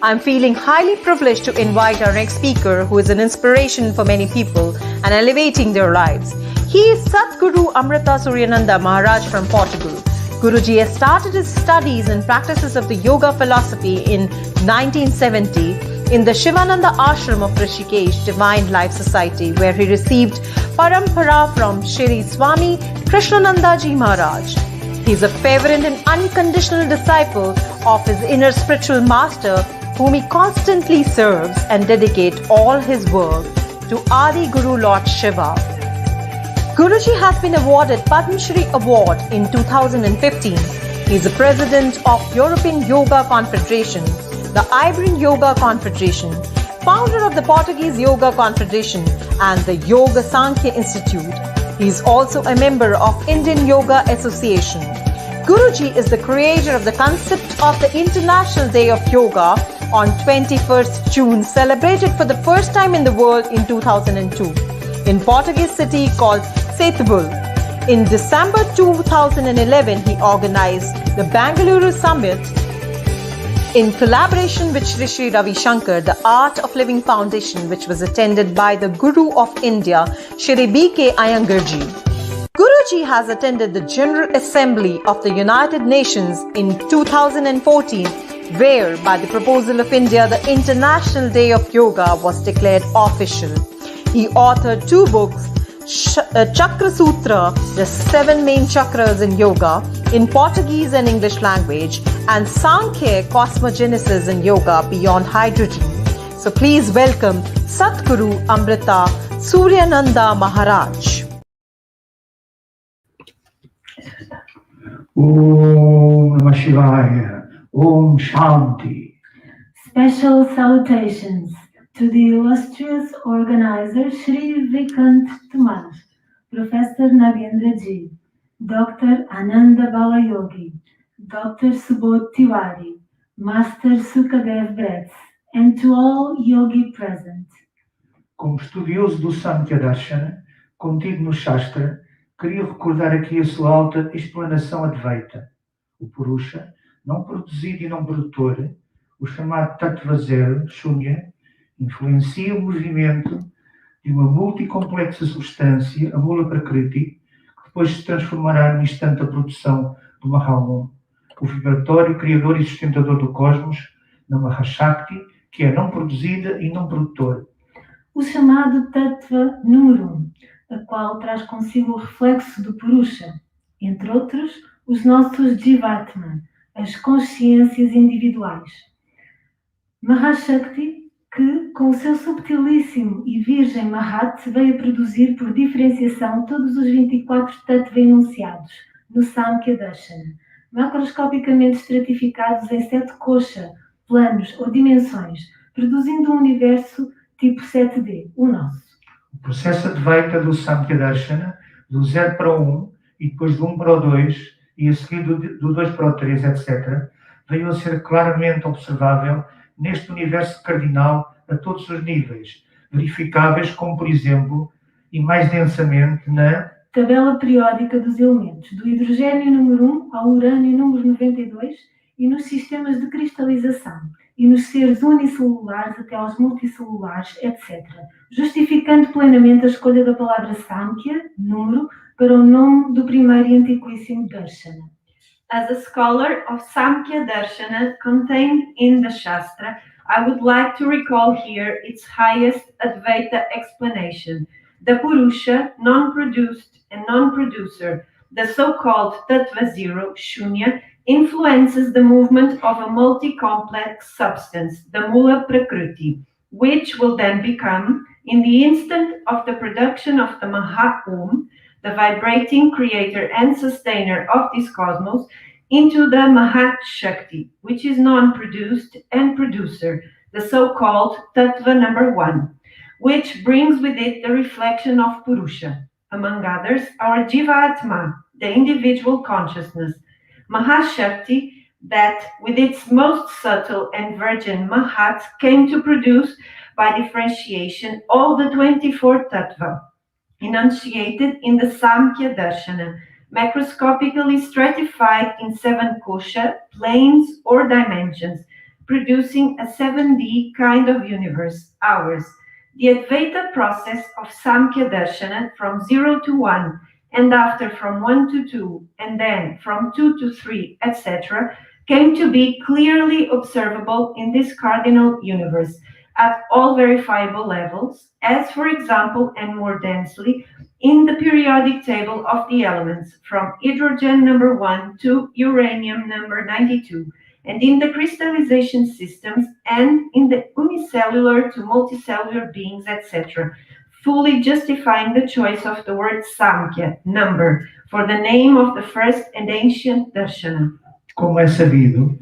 I'm feeling highly privileged to invite our next speaker, who is an inspiration for many people and elevating their lives. He is Sadhguru Amrita Súryánanda Maharaj from Portugal. Guruji has started his studies and practices of the yoga philosophy in 1970 in the Shivananda Ashram of Rishikesh Divine Life Society, where he received Parampara from Shri Swami Krishnananda Ji Maharaj. He is a fervent and unconditional disciple of his inner spiritual master, whom he constantly serves and dedicates all his work to Adi Guru Lord Shiva. Guruji has been awarded Padma Shri Award in 2015. He is the president of European Yoga Confederation, the Iberian Yoga Confederation, founder of the Portuguese Yoga Confederation and the Yoga Sankhya Institute. He is also a member of Indian Yoga Association. Guruji is the creator of the concept of the International Day of Yoga on 21st June, celebrated for the first time in the world in 2002 in Portuguese city called Setúbal. In December 2011, he organized the Bangalore Summit in collaboration with Shri Shri Ravi Shankar, the Art of Living Foundation, which was attended by the Guru of India, Shri B.K. Iyengar-ji. Guruji has attended the General Assembly of the United Nations in 2014, where, by the proposal of India, the International Day of Yoga was declared official. He authored 2 books, Chakra Sutra, the 7 main chakras in yoga, in Portuguese and English language, and Sankhya, Cosmogenesis in Yoga Beyond Hydrogen. So please welcome Sadhguru Amrita Súryánanda Maharaj. Om Namah Shivaya, Om Shanti. Special salutations to the illustrious organizer Shri Vikant Tumar, Professor Nagendra Ji, Dr. Ananda Balayogi, Dr. Subodh Tiwari, Master Sukadev Bretz, and to all yogi present. Como estudioso do Sankhya Darshana, contido no Shastra, queria recordar aqui a sua alta explanação Advaita, o Purusha, não produzido e não produtor, o chamado Tattva Zero, Shunya, influencia o movimento de uma multicomplexa substância, a Mula Prakriti, que depois se transformará no instante da produção do Mahá, o vibratório, criador e sustentador do cosmos, na Mahashakti, que é não produzida e não produtora. O chamado Tattva número 1, a qual traz consigo o reflexo do Purusha, entre outros, os nossos Jivatma, as consciências individuais. Mahashakti, que, com o seu subtilíssimo e virgem Mahat, veio a produzir por diferenciação todos os 24 Tattva enunciados no Samkhya Darshana, macroscopicamente estratificados em 7 kosha, planos ou dimensões, produzindo um universo tipo 7D, o nosso. O processo Advaita do Samkhya Darshana, do 0 para o 1, e depois do 1 para o 2, e a seguir do 2 para o 3, etc., veio a ser claramente observável neste universo cardinal a todos os níveis, verificáveis como, por exemplo, e mais densamente na tabela periódica dos elementos, do hidrogênio número 1 ao urânio número 92, e nos sistemas de cristalização, e nos seres unicelulares até aos multicelulares, etc., justificando plenamente a escolha da palavra Samkhya, número, para o nome do primeiro e antiquíssimo Darshana. As a scholar of Samkhya Darshana contained in the Shastra, I would like to recall here its highest Advaita explanation. The Purusha, non-produced and non-producer, the so-called Tattva Zero, Shunya, influences the movement of a multi-complex substance, the Mula Prakriti, which will then become, in the instant of the production of the Mahá, the vibrating creator and sustainer of this cosmos, into the Mahá Shakti, which is non-produced and producer, the so-called Tattva number 1, which brings with it the reflection of Purusha, among others, our Jiva-Atma, the individual consciousness, Mahashakti, that with its most subtle and virgin Mahats came to produce, by differentiation, all the 24 Tattva, enunciated in the Samkhya Darshana, macroscopically stratified in 7 kosha, planes or dimensions, producing a 7D kind of universe, ours. The Advaita process of Samkhya Darshana from 0 to 1, and after from 1 to 2, and then from 2 to 3, etc., came to be clearly observable in this cardinal universe at all verifiable levels, as for example, and more densely, in the periodic table of the elements from hydrogen number 1 to uranium number 92, and in the crystallization systems, and in the unicellular to multicellular beings, etc., fully justifying the choice of the word Samkhya, number, for the name of the first and ancient Darshana. Como é sabido,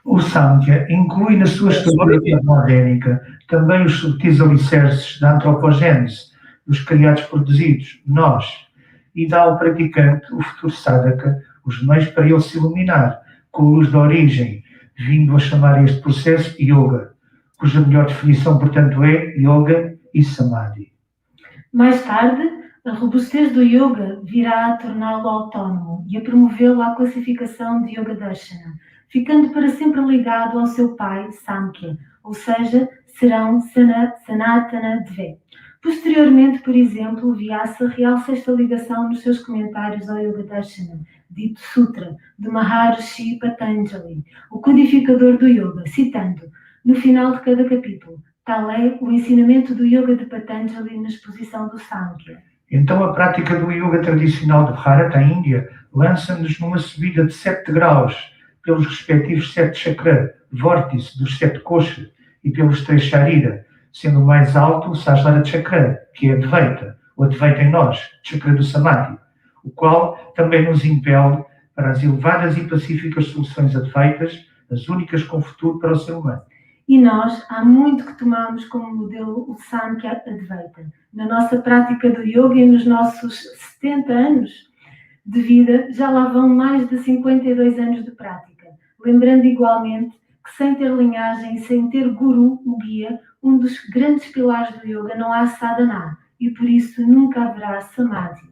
o Samkhya inclui na sua estrutura cosmogénica também os subtis alicerces da antropogênese, dos criados produzidos, nós, e dá ao praticante, o futuro sadhaka, os meios para ele se iluminar, com a luz da origem, vindo a chamar este processo Yoga, cuja melhor definição, portanto, é Yoga e Samadhi. Mais tarde, a robustez do yoga virá a torná-lo autónomo e a promovê-lo à classificação de Yoga Darshana, ficando para sempre ligado ao seu pai, Samkhya, ou seja, serão Sanatana Dve. Posteriormente, por exemplo, Vyasa realça esta ligação nos seus comentários ao Yoga Darshana, dito Sutra, de Maharishi Patanjali, o codificador do yoga, citando, no final de cada capítulo, tal é o ensinamento do yoga de Patanjali na exposição do Samkhya. Então a prática do yoga tradicional de Bharata, a Índia, lança-nos numa subida de 7 graus, pelos respectivos 7 chakra, vórtice dos 7 kosha, e pelos 3 sharira, sendo o mais alto o Sahasrara Chakra, que é Advaita, o Advaita em nós, chakra do Samadhi, o qual também nos impele para as elevadas e pacíficas soluções Advaitas, as únicas com futuro para o ser humano. E nós, há muito que tomamos como modelo o Samkhya Advaita. Na nossa prática do yoga e nos nossos 70 anos de vida, já lá vão mais de 52 anos de prática. Lembrando igualmente que sem ter linhagem e sem ter guru, o guia, um dos grandes pilares do yoga, não há sadhana, e por isso nunca haverá samadhi.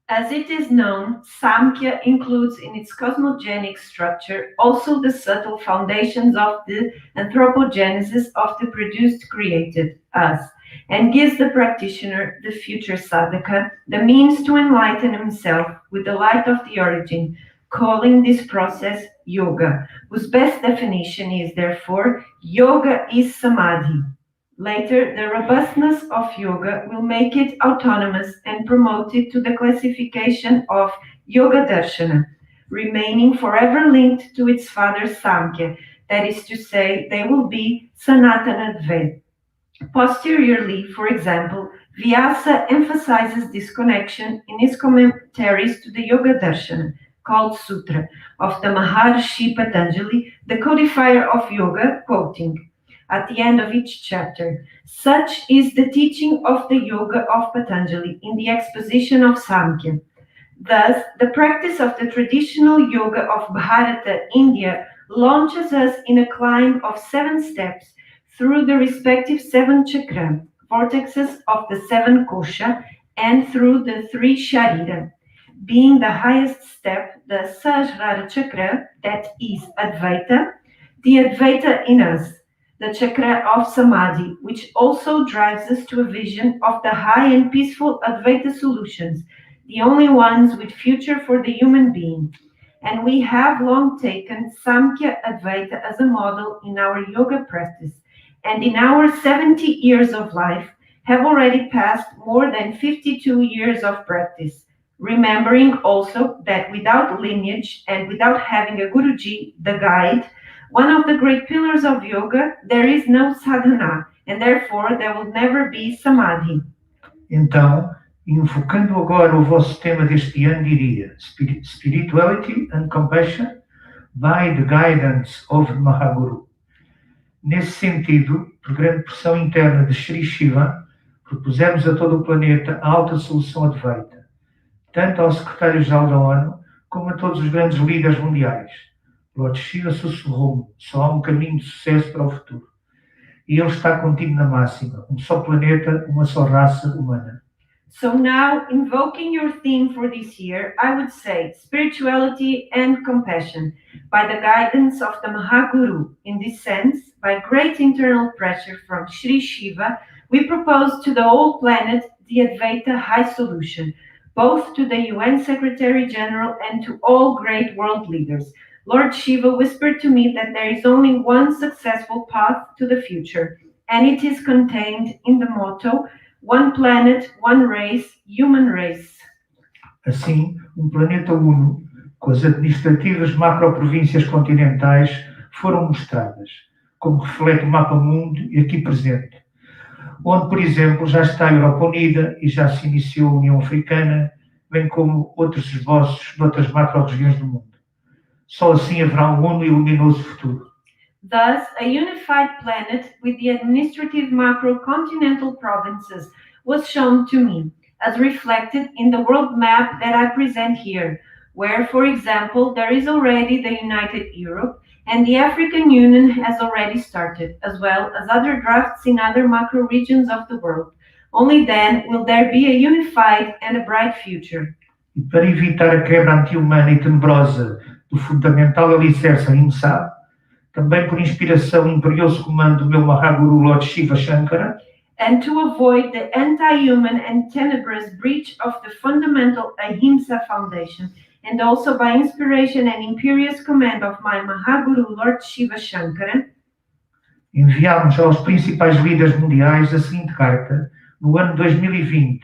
As it is known, Samkhya includes in its cosmogenic structure also the subtle foundations of the anthropogenesis of the produced created, us, and gives the practitioner, the future sadhaka, the means to enlighten himself with the light of the origin, calling this process yoga, whose best definition is, therefore, yoga is samadhi. Later, the robustness of yoga will make it autonomous and promote it to the classification of Yoga Darshana, remaining forever linked to its father Samkhya, that is to say, they will be Sanatana Dve. Posteriorly, for example, Vyasa emphasizes this connection in his commentaries to the Yoga Darshana, called Sutra, of the Maharishi Patanjali, the codifier of yoga, quoting, at the end of each chapter, such is the teaching of the yoga of Patanjali in the exposition of Samkhya. Thus, the practice of the traditional yoga of Bharata, India, launches us in a climb of 7 steps through the respective 7 chakra, vortexes of the 7 kosha, and through the 3 sharira, being the highest step, the Sahasrara chakra, that is Advaita, the Advaita in us, the chakra of Samadhi, which also drives us to a vision of the high and peaceful Advaita solutions, the only ones with future for the human being. And we have long taken Samkhya Advaita as a model in our yoga practice, and in our 70 years of life have already passed more than 52 years of practice, remembering also that without lineage and without having a Guruji, the guide, one of the great pillars of yoga, there is no sadhana, and therefore there will never be samadhi. Então, invocando agora o vosso tema deste ano, diria Spirituality and Compassion by the Guidance of Mahaguru. Nesse sentido, por grande pressão interna de Sri Shiva, propusemos a todo o planeta a alta solução Advaita, tanto ao secretário-geral da ONU como a todos os grandes líderes mundiais. Lord Shiva sussurrou-me, só há um caminho de sucesso para o futuro. E ele está contido na máxima, um só planeta, uma só raça humana. So now, invoking your theme for this year, I would say spirituality and compassion by the guidance of the Mahá Guru. In this sense, by great internal pressure from Sri Shiva, we propose to the whole planet the Advaita High Solution, both to the UN Secretary General and to all great world leaders. Lord Shiva whispered to me that there is only one successful path to the future, and it is contained in the motto, One Planet, One Race, Human Race. Assim, planeta uno, com as administrativas macroprovíncias continentais, foram mostradas, como reflete o mapa mundo aqui presente, onde, por exemplo, já está a Europa Unida e já se iniciou a União Africana, bem como outros esboços de outras macro-regiões do mundo. Só assim haverá uno e luminoso futuro. Thus, a unified planet with the administrative macro-continental provinces was shown to me, as reflected in the world map that I present here, where, for example, there is already the United Europe, and the African Union has already started, as well as other drafts in other macro-regions of the world. Only then will there be a unified and a bright future. E para evitar a quebra anti-humana e tenebrosa do fundamental alicerce Ahimsa, também por inspiração e imperioso comando do meu Mahaguru Lord Shiva Shankara, and to avoid the anti-human and tenebrous breach of the fundamental Ahimsa foundation, and also by inspiration and imperious command of my Mahaguru Lord Shiva Shankara, enviámos aos principais líderes mundiais a seguinte carta, no ano 2020,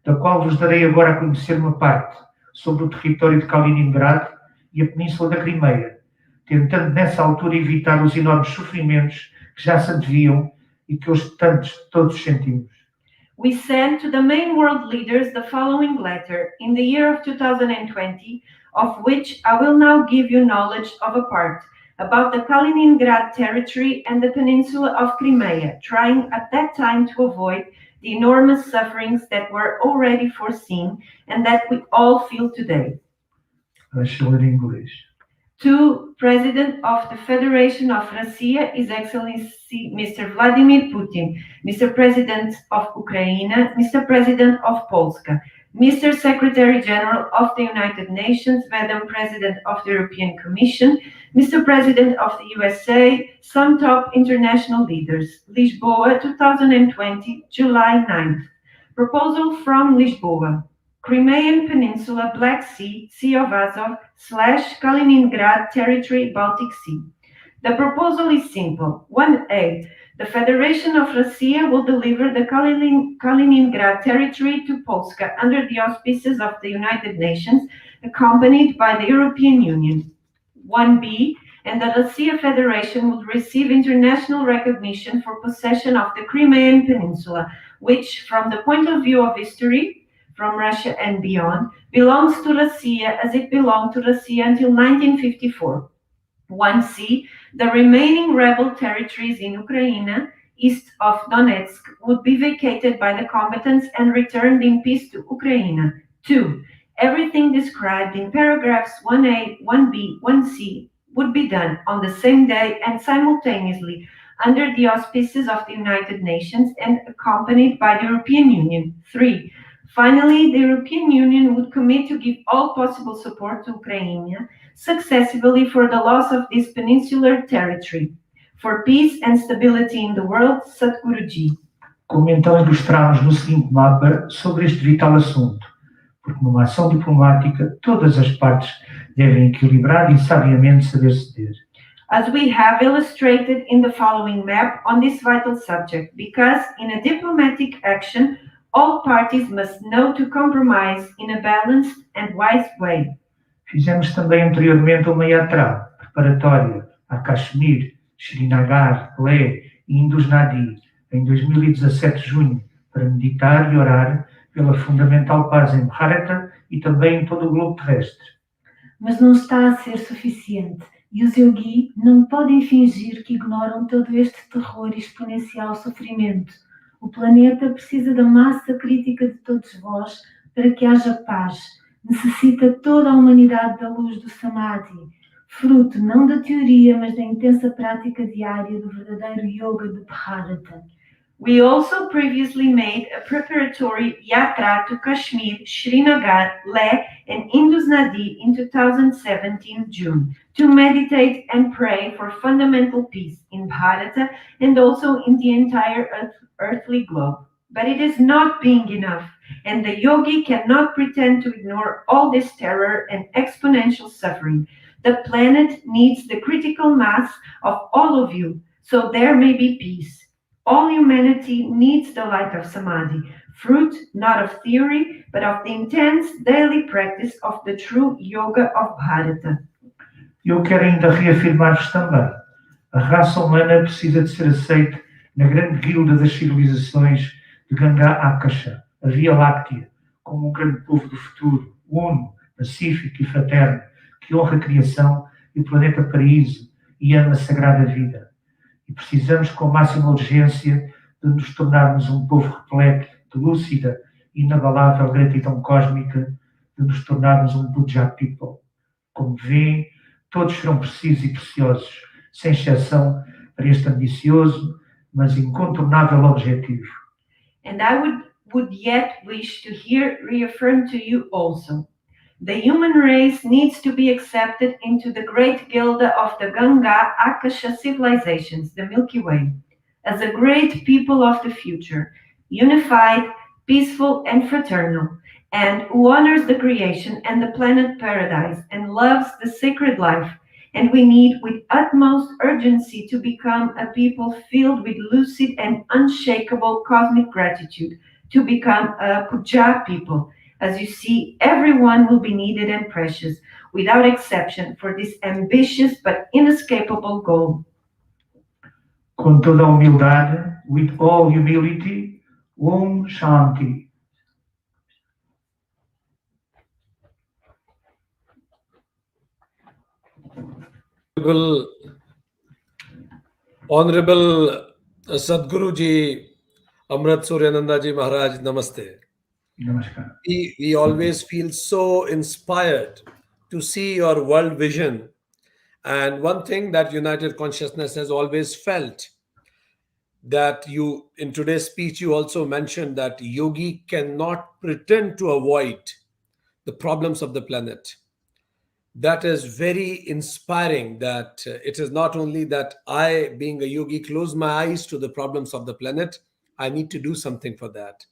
da qual vos darei agora a conhecer uma parte, sobre o território de Kaliningrado e a península da Crimeia, tentando nessa altura evitar os enormes sofrimentos que já se adivinham e que hoje todos sentimos. We sent to the main world leaders the following letter in the year of 2020, of which I will now give you knowledge of a part, about the Kaliningrad territory and the peninsula of Crimea, trying at that time to avoid the enormous sufferings that were already foreseen and that we all feel today. I shall in English. To President of the Federation of Russia, His Excellency Mr. Vladimir Putin, Mr. President of Ukraine, Mr. President of Polska, Mr. Secretary General of the United Nations, Madam President of the European Commission, Mr. President of the USA, some top international leaders. Lisboa, 2020, July 9th. Proposal from Lisboa. Crimean Peninsula, Black Sea, Sea of Azov, / Kaliningrad Territory, Baltic Sea. The proposal is simple. 1A. The Federation of Russia will deliver the Kaliningrad Territory to Polska under the auspices of the United Nations, accompanied by the European Union. 1B. And the Russia Federation would receive international recognition for possession of the Crimean Peninsula, which, from the point of view of history, from Russia and beyond, belongs to Russia as it belonged to Russia until 1954. 1C, the remaining rebel territories in Ukraine, east of Donetsk, would be vacated by the combatants and returned in peace to Ukraine. 2, everything described in paragraphs 1A, 1B, 1C would be done on the same day and simultaneously under the auspices of the United Nations and accompanied by the European Union. 3, finally, the European Union would commit to give all possible support to Ukraine successively for the loss of this peninsular territory, for peace and stability in the world, Satguruji. Como então ilustramos no seguinte mapa sobre este vital assunto, porque numa ação diplomática todas as partes devem equilibrar e sabiamente saber ceder. As we have illustrated in the following map on this vital subject, because in a diplomatic action, all parties must know to compromise in a balanced and wise way. Fizemos também anteriormente uma yatra preparatória a Kashmir, Srinagar, Leh e Indus Nadi, em 2017 de junho, para meditar e orar pela fundamental paz em Bharata e também em todo o globo terrestre. Mas não está a ser suficiente, e os yogis não podem fingir que ignoram todo este terror e exponencial sofrimento. O planeta precisa da massa crítica de todos vós para que haja paz. Necessita toda a humanidade da luz do Samadhi, fruto não da teoria, mas da intensa prática diária do verdadeiro yoga de Bharata. We also previously made a preparatory yatra to Kashmir, Srinagar, Leh, and Indus Nadi in 2017 June to meditate and pray for fundamental peace in Bharata and also in the entire earthly globe. But it is not being enough, and the yogi cannot pretend to ignore all this terror and exponential suffering. The planet needs the critical mass of all of you, so there may be peace. All humanity needs the light of Samadhi, fruit not of theory, but of the intense daily practice of the true yoga of Bharata. Eu quero ainda reafirmar-vos também. A raça humana precisa de ser aceite na grande guilda das civilizações de Ganga Akasha, a Via Láctea, como um grande povo do futuro, uno, pacífico e fraterno, que honra a criação e o planeta paraíso e ama a sagrada vida. E precisamos, com máxima urgência, de nos tornarmos um povo repleto de lúcida e inabalável gratidão cósmica, de nos tornarmos um Puja People. Como veem, todos serão precisos e preciosos, sem exceção, para este ambicioso, mas incontornável objetivo. And I would yet wish to hear reaffirmed to you also. The human race needs to be accepted into the great guilda of the Ganga Akasha civilizations, the Milky Way, as a great people of the future, unified, peaceful, and fraternal, and who honors the creation and the planet paradise and loves the sacred life. And we need with utmost urgency to become a people filled with lucid and unshakable cosmic gratitude, to become a Puja people. As you see, everyone will be needed and precious, without exception, for this ambitious but inescapable goal. Com toda a humildade, with all humility, Om Shanti. Honorable Sadguru Ji, Amrit Súryánanda Ji Maharaj, Namaste. Namaskar. We always feel so inspired to see your world vision. And one thing that United Consciousness has always felt, that you, in today's speech, you also mentioned that yogi cannot pretend to avoid the problems of the planet. That is very inspiring, that it is not only that I, being a yogi, close my eyes to the problems of the planet. I need to do something for that.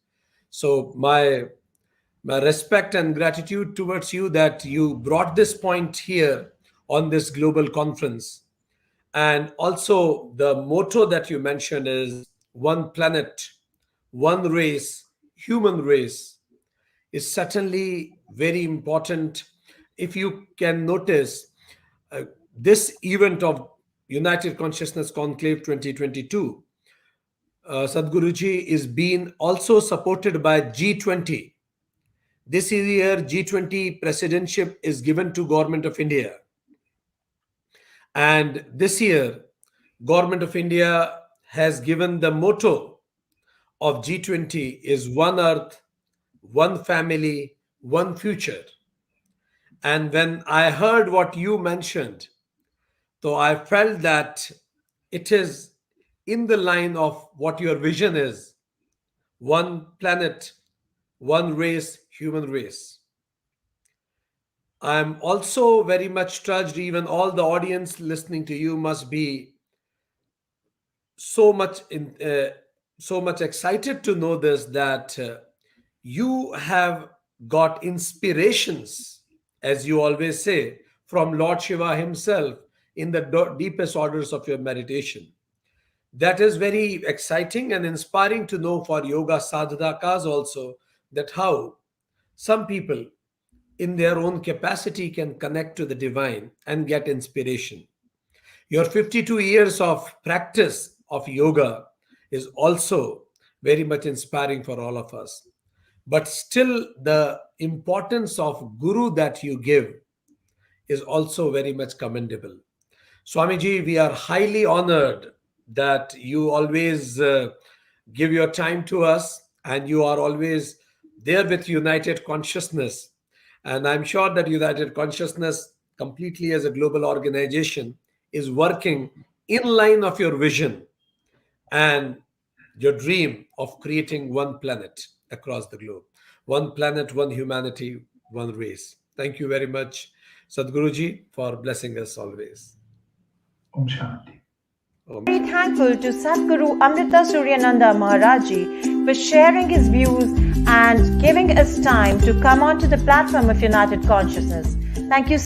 So my respect and gratitude towards you that you brought this point here on this global conference. And also the motto that you mentioned is one planet, one race, human race, is certainly very important. If you can notice, this event of United Consciousness Conclave 2022, Sadhguruji is being also supported by G20. This year, G20 presidentship is given to Government of India. And this year, Government of India has given the motto of G20 is one earth, one family, one future. And when I heard what you mentioned, so I felt that it is in the line of what your vision is. One planet, one race, human race. I'm also very much touched, even all the audience listening to you must be so much excited to know this, that you have got inspirations, as you always say, from Lord Shiva himself in the deepest orders of your meditation. That is very exciting and inspiring to know for yoga sadhakas also, that how some people in their own capacity can connect to the divine and get inspiration. Your 52 years of practice of yoga is also very much inspiring for all of us. But still, the importance of guru that you give is also very much commendable. Swamiji, we are highly honored that you always give your time to us, and you are always there with United Consciousness. And I'm sure that United Consciousness, completely as a global organization, is working in line of your vision. And your dream of creating one planet across the globe. One planet, one humanity, one race. Thank you very much, Sadhguruji, for blessing us always. Om Shanti. Very thankful to Sadhguru Amrita Súryánanda Maharaji for sharing his views and giving us time to come onto the platform of United Consciousness. Thank you.